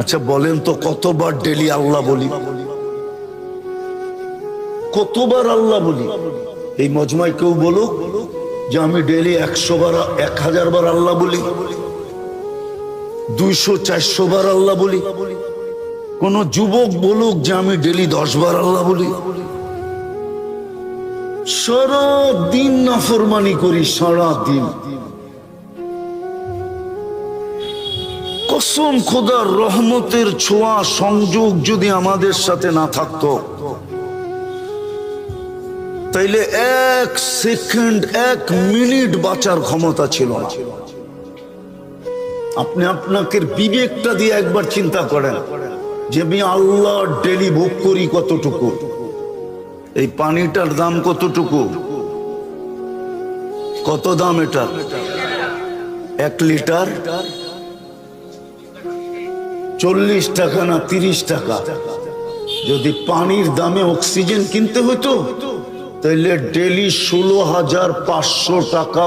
আচ্ছা বলেন তো কতবার ডেলি আল্লাহ বলি? কতবার আল্লাহ বলি? এই মজমায় কেউ বলুক যে আমি ডেলি 100 বার 1000 বার আল্লাহ বলি, 200-400 বার আল্লাহ বলি। কোন যুবক বলুক যে আমি ডেলি 10 বার আল্লাহ বলি। সারা দিন নাফরমানি করি, সারা দিন। কসম খোদার রহমতের ছোঁয়া সংযোগ যদি আমাদের সাথে না থাকতো, তাইলে 1 সেকেন্ড 1 মিনিট বাঁচার ক্ষমতা ছিল না। আপনি আপনাকে বিবেকটা দিয়ে একবার চিন্তা করেন যে আমি আল্লাহ ডেলি ভোগ করি কতটুকু। এই পানিটার দাম কতটুকু? কত দাম এটা? 1 লিটার 40 টাকা না 30 টাকা। যদি পানির দামে অক্সিজেন কিনতে হতো তাহলে ডেলি 16,500 টাকা